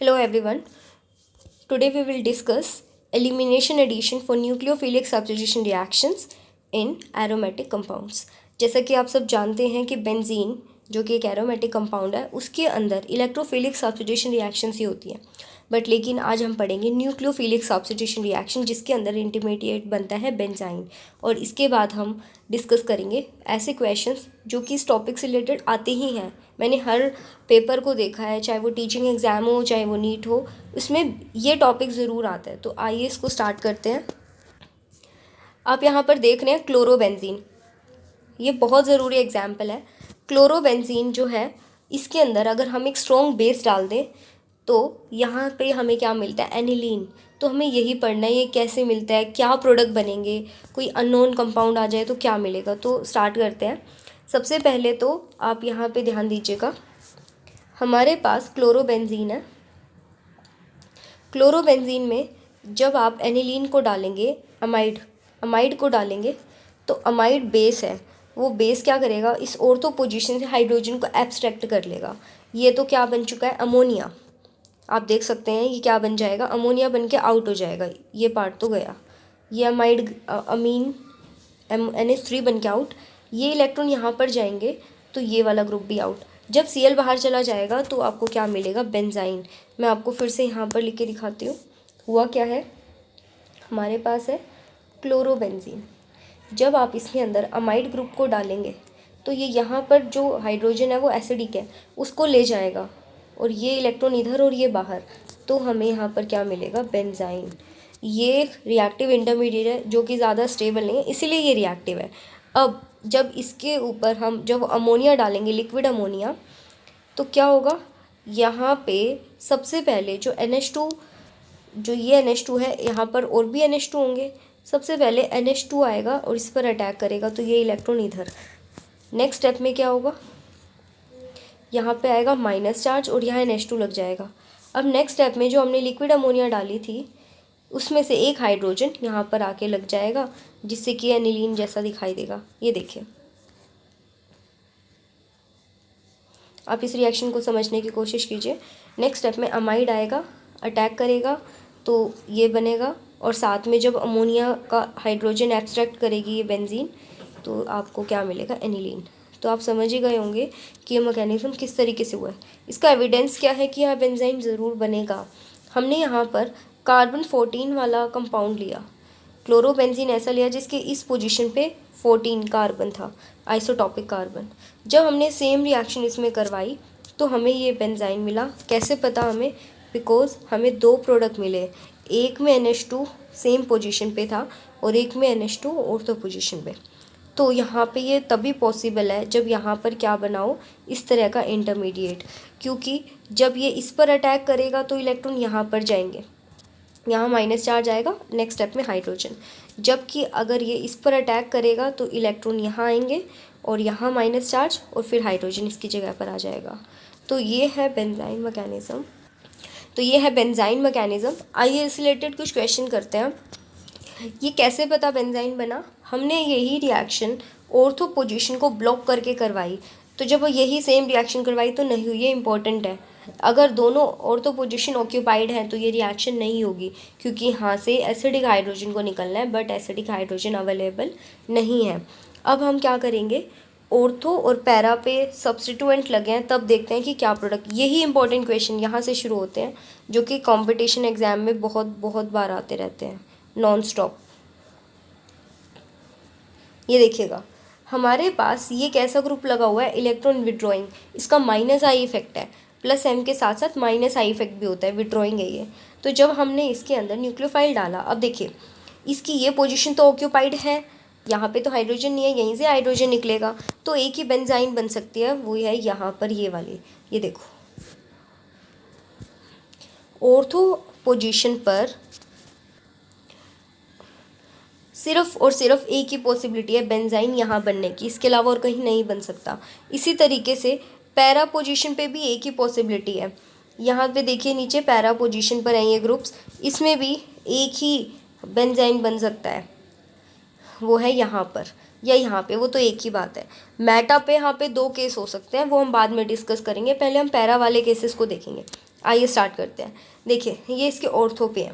Hello everyone. Today we will discuss elimination addition for nucleophilic substitution reactions in aromatic compounds. जैसा कि आप सब जानते हैं कि बेंजीन जो कि एक एरोमेटिक कंपाउंड है उसके अंदर इलेक्ट्रोफिलिक सब्स्टिट्यूशन रिएक्शंस ही होती हैं लेकिन आज हम पढ़ेंगे न्यूक्लियोफिलिक सब्स्टिट्यूशन रिएक्शन जिसके अंदर इंटरमीडिएट बनता है बेंजाइन। और इसके बाद हम डिस्कस करेंगे ऐसे क्वेश्चंस जो कि इस टॉपिक से रिलेटेड आते ही हैं। मैंने हर पेपर को देखा है, चाहे वो टीचिंग एग्ज़ाम हो चाहे वो नीट हो, उसमें ये टॉपिक ज़रूर आता है। तो आइए इसको स्टार्ट करते हैं। आप यहाँ पर देख रहे हैं क्लोरोबेंजीन, ये बहुत ज़रूरी एग्जाम्पल है। क्लोरोबेंजीन जो है इसके अंदर अगर हम एक स्ट्रॉन्ग बेस डाल दें तो यहाँ पे हमें क्या मिलता है, एनिलीन। तो हमें यही पढ़ना है ये कैसे मिलता है, क्या प्रोडक्ट बनेंगे, कोई अननोन कंपाउंड आ जाए तो क्या मिलेगा। तो स्टार्ट करते हैं। सबसे पहले तो आप यहाँ पे ध्यान दीजिएगा, हमारे पास क्लोरोबेंजीन है। क्लोरोबेंजीन में जब आप एनिलीन को डालेंगे, अमाइड को डालेंगे तो अमाइड बेस है, वो बेस क्या करेगा, इस ऑर्थो पोजीशन से हाइड्रोजन को एब्स्ट्रैक्ट कर लेगा। ये तो क्या बन चुका है, अमोनिया। आप देख सकते हैं ये क्या बन जाएगा, अमोनिया बन के आउट हो जाएगा। ये पार्ट तो गया, ये अमाइड अमीन NH3 बन के आउट। ये इलेक्ट्रॉन यहाँ पर जाएंगे तो ये वाला ग्रुप भी आउट। जब Cl बाहर चला जाएगा तो आपको क्या मिलेगा, बेंजाइन। मैं आपको फिर से यहाँ पर लिख के दिखाती हूँ। हुआ क्या है, हमारे पास है क्लोरोबेंजीन। जब आप इसके अंदर अमाइड ग्रुप को डालेंगे तो ये यहाँ पर जो हाइड्रोजन है वो एसिडिक है, उसको ले जाएगा और ये इलेक्ट्रॉन इधर और ये बाहर, तो हमें यहाँ पर क्या मिलेगा, बेंजाइन। ये एक रिएक्टिव इंटरमीडिएट है जो कि ज़्यादा स्टेबल नहीं है, इसीलिए ये रिएक्टिव है। अब जब इसके ऊपर हम जब अमोनिया डालेंगे, लिक्विड अमोनिया, तो क्या होगा, यहाँ पे सबसे पहले जो NH2, जो ये NH2 है, यहाँ पर और भी NH2 होंगे। सबसे पहले NH2 आएगा और इस पर अटैक करेगा तो ये इलेक्ट्रॉन इधर। नेक्स्ट स्टेप में क्या होगा, यहाँ पे आएगा माइनस चार्ज और यहाँ NH2 लग जाएगा। अब नेक्स्ट स्टेप में जो हमने लिक्विड अमोनिया डाली थी उसमें से एक हाइड्रोजन यहाँ पर आके लग जाएगा, जिससे कि एनिलीन जैसा दिखाई देगा। ये देखिए, आप इस रिएक्शन को समझने की कोशिश कीजिए। नेक्स्ट स्टेप में अमाइड आएगा, अटैक करेगा तो ये बनेगा, और साथ में जब अमोनिया का हाइड्रोजन एब्स्ट्रैक्ट करेगी ये बेंजीन, तो आपको क्या मिलेगा, एनिलीन। तो आप समझ ही गए होंगे कि ये मैकेनिज्म किस तरीके से हुआ है। इसका एविडेंस क्या है कि यहाँ बेंजाइन ज़रूर बनेगा। हमने यहाँ पर कार्बन 14 वाला कंपाउंड लिया, क्लोरोबेंजीन ऐसा लिया जिसके इस पोजीशन पे 14 कार्बन था, आइसोटॉपिक कार्बन। जब हमने सेम रिएक्शन इसमें करवाई तो हमें ये बेंजाइन मिला। कैसे पता हमें, बिकॉज हमें दो प्रोडक्ट मिले, एक में NH2 सेम पोजीशन पे था और एक में NH2 ऑर्थो पोजीशन पे। तो यहाँ पे ये तभी पॉसिबल है जब यहाँ पर क्या बनाओ, इस तरह का इंटरमीडिएट, क्योंकि जब ये इस पर अटैक करेगा तो इलेक्ट्रॉन यहाँ पर जाएंगे, यहाँ माइनस चार्ज आएगा, नेक्स्ट स्टेप में हाइड्रोजन। जबकि अगर ये इस पर अटैक करेगा तो इलेक्ट्रॉन यहाँ आएंगे और यहाँ माइनस चार्ज और फिर हाइड्रोजन इसकी जगह पर आ जाएगा। तो ये है बेंजाइन मैकेनिज़्म। आइए इस रिलेटेड कुछ क्वेश्चन करते हैं। ये कैसे पता बेंजाइन बना, हमने यही रिएक्शन ऑर्थो पोजीशन को ब्लॉक करके करवाई। तो जब यही सेम रिएक्शन करवाई तो नहीं हुई, ये इंपॉर्टेंट है। अगर दोनों ऑर्थो पोजीशन ऑक्यूपाइड हैं तो ये रिएक्शन नहीं होगी, क्योंकि यहाँ से एसिडिक हाइड्रोजन को निकलना है, बट एसिडिक हाइड्रोजन अवेलेबल नहीं है। अब हम क्या करेंगे, ऑर्थो और पैरा पे सब्स्टिट्यूएंट लगे हैं, तब देखते हैं कि क्या प्रोडक्ट। यही इंपॉर्टेंट क्वेश्चन यहाँ से शुरू होते हैं जो कि कंपटीशन एग्जाम में बहुत बहुत बार आते रहते हैं नॉन स्टॉप। ये देखिएगा, हमारे पास ये कैसा ग्रुप लगा हुआ है, इलेक्ट्रॉन विड्रॉइंग। इसका माइनस आई इफेक्ट है, प्लस M के साथ साथ माइनस आई इफेक्ट भी होता है, विड्रॉइंग है ये। तो जब हमने इसके अंदर न्यूक्लियोफाइल डाला, अब देखिए इसकी ये पोजीशन तो ऑक्यूपाइड है, यहाँ पे तो हाइड्रोजन नहीं है, यहीं से हाइड्रोजन निकलेगा, तो एक ही बेंजाइन बन सकती है, वो है यहाँ पर ये वाली। ये देखो, ऑर्थो पोजीशन पर सिर्फ और सिर्फ एक ही पॉसिबिलिटी है बेंजाइन यहाँ बनने की, इसके अलावा और कहीं नहीं बन सकता। इसी तरीके से पैरा पोजीशन पे भी एक ही पॉसिबिलिटी है। यहाँ पे देखिए नीचे पैरा पोजीशन पर हैं ये ग्रुप्स, इसमें भी एक ही बेंजाइन बन सकता है, वो है यहाँ पर। या यहाँ पे, वो तो एक ही बात है। मेटा पे यहाँ पे दो केस हो सकते हैं, वो हम बाद में डिस्कस करेंगे, पहले हम पैरा वाले केसेस को देखेंगे। आइए स्टार्ट करते हैं। देखिए ये इसके ऑर्थो पे है।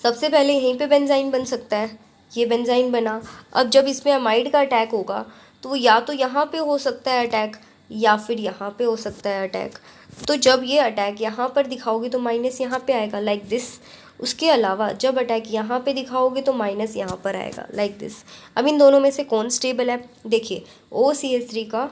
सबसे पहले यहीं पे बेंजाइन बन सकता है, ये बेंजाइन बना। अब जब इसमें अमाइड का अटैक होगा तो वो या तो यहाँ पे हो सकता है अटैक, या फिर यहाँ पे हो सकता है अटैक। तो जब ये अटैक यहाँ पर दिखाओगे तो माइनस यहाँ पे आएगा, लाइक दिस। उसके अलावा जब अटैक यहाँ पे दिखाओगे तो माइनस यहाँ पर आएगा, लाइक दिस। अब इन दोनों में से कौन स्टेबल है? देखिए OCH3 का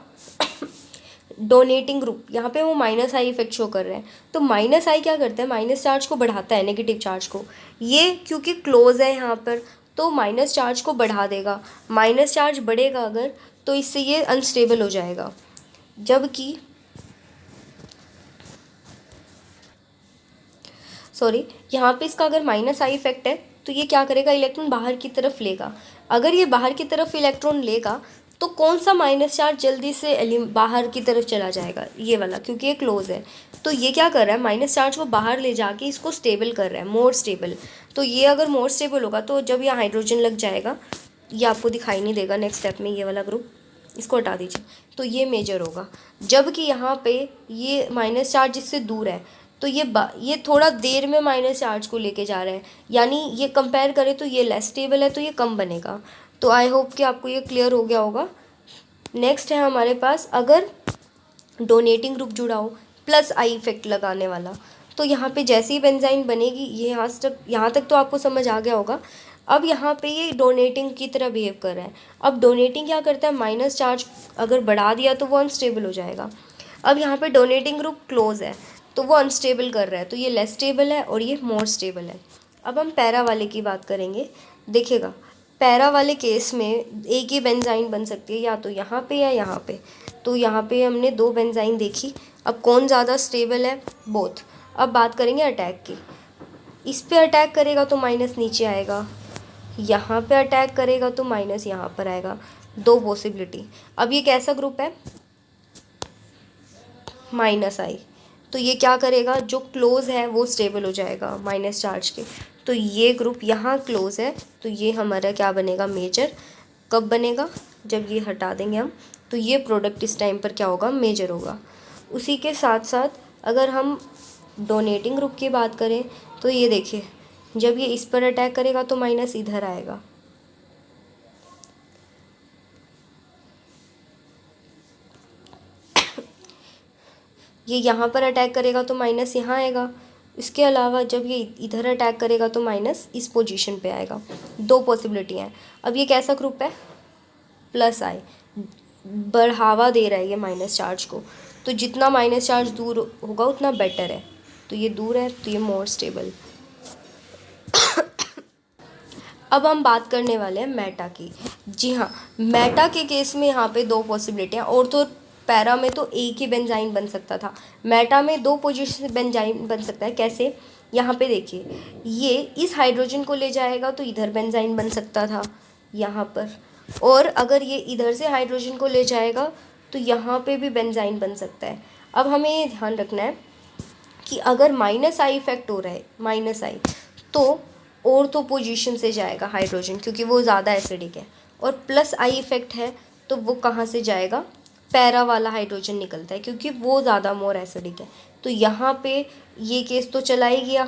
डोनेटिंग ग्रुप, यहाँ पे वो माइनस आई इफेक्ट शो कर रहे हैं। तो माइनस आई क्या करता है? माइनस चार्ज को बढ़ाता है, नेगेटिव चार्ज को। ये क्योंकि क्लोज है यहाँ पर तो माइनस चार्ज को बढ़ा देगा। माइनस चार्ज बढ़ेगा अगर, तो इससे ये अनस्टेबल हो जाएगा। जबकि यहाँ पे इसका अगर माइनस आई इफेक्ट है तो ये क्या करेगा? इलेक्ट्रॉन बाहर की तरफ लेगा। अगर ये बाहर की तरफ इलेक्ट्रॉन लेगा तो कौन सा माइनस चार्ज जल्दी से बाहर की तरफ चला जाएगा? ये वाला, क्योंकि ये क्लोज है। तो ये क्या कर रहा है? माइनस चार्ज को बाहर ले जाके इसको स्टेबल कर रहा है, मोर स्टेबल। तो ये अगर मोर स्टेबल होगा तो जब ये हाइड्रोजन लग जाएगा, ये आपको दिखाई नहीं देगा नेक्स्ट स्टेप में, ये वाला ग्रुप, इसको हटा दीजिए, तो ये मेजर होगा। जबकि यहाँ पे ये माइनस चार्ज इससे दूर है तो ये थोड़ा देर में माइनस चार्ज को लेके जा रहा है, यानी ये कंपेयर करें तो ये लेस स्टेबल है, तो ये कम बनेगा। तो आई होप कि आपको ये क्लियर हो गया होगा। नेक्स्ट है हमारे पास, अगर डोनेटिंग ग्रुप जुड़ा हो प्लस आई इफेक्ट लगाने वाला, तो यहाँ पे जैसे ही बेंजाइन बनेगी, ये यहाँ तक तो आपको समझ आ गया होगा। अब यहाँ पे ये डोनेटिंग की तरह बिहेव कर रहा है। अब डोनेटिंग क्या करता है? माइनस चार्ज अगर बढ़ा दिया तो वो अनस्टेबल हो जाएगा। अब यहाँ पे डोनेटिंग ग्रुप क्लोज है तो वो अनस्टेबल कर रहा है, तो ये लेस स्टेबल है और ये मोर स्टेबल है। अब हम पैरा वाले की बात करेंगे। देखिएगा, पैरा वाले केस में एक ही बेंजाइन बन सकती है, या तो यहाँ पे या यहाँ पे। तो यहाँ पे हमने दो बेंजाइन देखी। अब कौन ज़्यादा स्टेबल है? बोथ। अब बात करेंगे अटैक की। इस पे अटैक करेगा तो माइनस नीचे आएगा, यहाँ पे अटैक करेगा तो माइनस यहाँ पर आएगा। दो पॉसिबिलिटी। अब ये कैसा ग्रुप है? माइनस आई। तो ये क्या करेगा? जो क्लोज है वो स्टेबल हो जाएगा माइनस चार्ज के। तो ये ग्रुप यहाँ क्लोज है, तो ये हमारा क्या बनेगा? मेजर। कब बनेगा? जब ये हटा देंगे हम, तो ये प्रोडक्ट इस टाइम पर क्या होगा? मेजर होगा। उसी के साथ साथ अगर हम डोनेटिंग ग्रुप की बात करें तो ये देखिए, जब ये इस पर अटैक करेगा तो माइनस इधर आएगा, ये यहाँ पर अटैक करेगा तो माइनस यहाँ आएगा। इसके अलावा जब ये इधर अटैक करेगा तो माइनस इस पोजीशन पे आएगा। दो पॉसिबिलिटी हैं। अब ये कैसा ग्रुप है? प्लस आई, बढ़ावा दे रहा है ये माइनस चार्ज को। तो जितना माइनस चार्ज दूर होगा उतना बेटर है। तो ये दूर है तो ये मोर स्टेबल। अब हम बात करने वाले हैं मेटा की। जी हाँ, मेटा के केस में यहाँ पे दो पॉसिबिलिटियाँ, और तो पैरा में तो एक ही बेंजाइन बन सकता था, मेटा में दो पोजीशन से बेंजाइन बन सकता है। कैसे? यहाँ पे देखिए, ये इस हाइड्रोजन को ले जाएगा तो इधर बेंजाइन बन सकता था यहाँ पर, और अगर ये इधर से हाइड्रोजन को ले जाएगा तो यहाँ पे भी बेंजाइन बन सकता है। अब हमें ये ध्यान रखना है कि अगर माइनस आई इफेक्ट हो रहा है, माइनस आई, तो ऑर्थो पोजीशन से जाएगा हाइड्रोजन, क्योंकि वो ज़्यादा एसिडिक है। और प्लस आई इफेक्ट है तो वो कहाँ से जाएगा? पैरा वाला हाइड्रोजन निकलता है, क्योंकि वो ज़्यादा मोर एसिडिक है। तो यहाँ पे ये केस तो चला ही गया,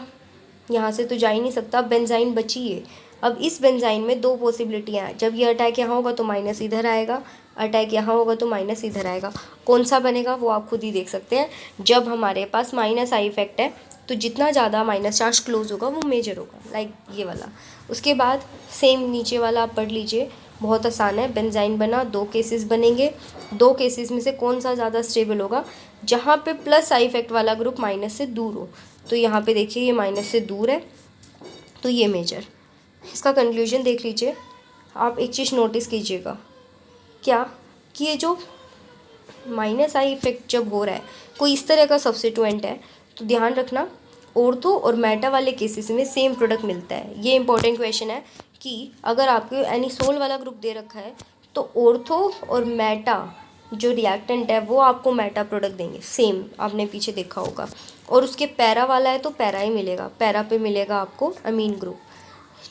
यहाँ से तो जा ही नहीं सकता। अब बेंजाइन बची है। अब इस बेंजाइन में दो पॉसिबिलिटियाँ हैं। जब ये अटैक यहाँ होगा तो माइनस इधर आएगा, अटैक यहाँ होगा तो माइनस इधर आएगा। कौन सा बनेगा वो आप खुद ही देख सकते हैं। जब हमारे पास माइनस आई इफेक्ट है तो जितना ज़्यादा माइनस चार्ज क्लोज होगा वो मेजर होगा, लाइक ये वाला। उसके बाद सेम नीचे वाला आप पढ़ लीजिए, बहुत आसान है। बेंजाइन बना, दो केसेस बनेंगे। दो केसेस में से कौन सा ज़्यादा स्टेबल होगा? जहाँ पे प्लस आई इफेक्ट वाला ग्रुप माइनस से दूर हो। तो यहाँ पे देखिए ये माइनस से दूर है तो ये मेजर। इसका कंक्लूजन देख लीजिए। आप एक चीज़ नोटिस कीजिएगा, क्या कि ये जो माइनस आई इफेक्ट जब हो रहा है, कोई इस तरह का सब्स्टिट्यूएंट है, तो ध्यान रखना ऑर्थो और मेटा वाले केसेस में सेम प्रोडक्ट मिलता है। ये इंपॉर्टेंट क्वेश्चन है कि अगर आपको एनिसोल वाला ग्रुप दे रखा है तो ऑर्थो और मेटा जो रिएक्टेंट है वो आपको मेटा प्रोडक्ट देंगे, सेम आपने पीछे देखा होगा। और उसके पैरा वाला है तो पैरा ही मिलेगा, पैरा पे मिलेगा आपको अमीन ग्रुप।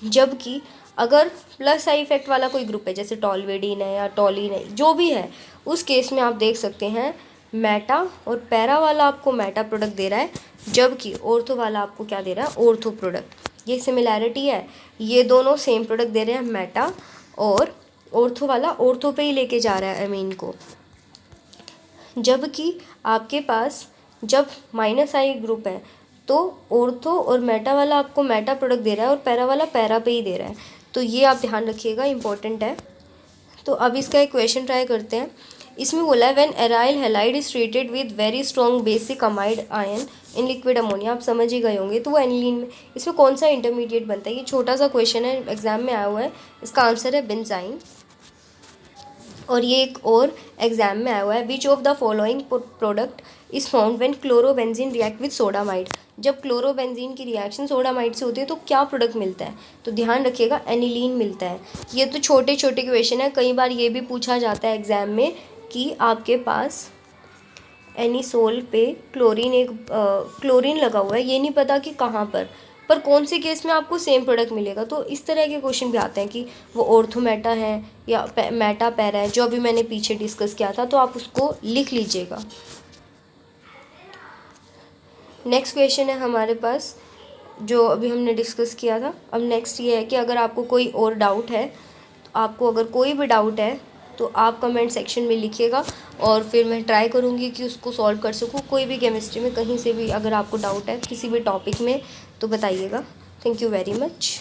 जबकि अगर प्लस आई इफेक्ट वाला कोई ग्रुप है, जैसे टॉलवेडिन है या टॉलिन है, जो भी है, उस केस में आप देख सकते हैं मेटा और पैरा वाला आपको मेटा प्रोडक्ट दे रहा है, जबकि ऑर्थो वाला आपको क्या दे रहा है, ऑर्थो प्रोडक्ट। ये सिमिलैरिटी है, ये दोनों सेम प्रोडक्ट दे रहे हैं मेटा, और ऑर्थो वाला ऑर्थो पे ही लेके जा रहा है अमीन को। जबकि आपके पास जब माइनस आई ग्रुप है तो ऑर्थो और मेटा वाला आपको मेटा प्रोडक्ट दे रहा है और पैरा वाला पैरा पे ही दे रहा है। तो ये आप ध्यान रखिएगा, इंपॉर्टेंट है। तो अब इसका एक क्वेश्चन ट्राई करते हैं। इसमें बोला है when aryl halide is treated with very strong basic amide ion in liquid ammonia, आप समझ ही गए होंगे, तो वो एनिलीन में इसमें कौन सा इंटरमीडिएट बनता है। ये छोटा सा क्वेश्चन है, एग्जाम में आया हुआ है। इसका आंसर है बेंजाइन। और ये एक और एग्जाम में आया हुआ है, which of the following product is found when chlorobenzene react with sodamide. जब क्लोरोबेंजीन की रिएक्शन सोडामाइड से होती है तो क्या प्रोडक्ट मिलता है, तो ध्यान रखिएगा एनिलीन मिलता है। ये तो छोटे छोटे क्वेश्चन है, कई बार ये भी पूछा जाता है एग्जाम में कि आपके पास एनिसोल पे क्लोरीन एक क्लोरीन लगा हुआ है, ये नहीं पता कि कहाँ पर कौन से केस में आपको सेम प्रोडक्ट मिलेगा। तो इस तरह के क्वेश्चन भी आते हैं कि वो ऑर्थोमेटा है या मेटा पैरा है, जो अभी मैंने पीछे डिस्कस किया था, तो आप उसको लिख लीजिएगा। नेक्स्ट क्वेश्चन है हमारे पास जो अभी हमने डिस्कस किया था। अब नेक्स्ट ये है कि अगर आपको कोई और डाउट है, तो आपको अगर कोई भी डाउट है तो आप कमेंट सेक्शन में लिखिएगा, और फिर मैं ट्राई करूँगी कि उसको सॉल्व कर सकूँ। कोई भी केमिस्ट्री में कहीं से भी अगर आपको डाउट है किसी भी टॉपिक में तो बताइएगा। Thank you very much.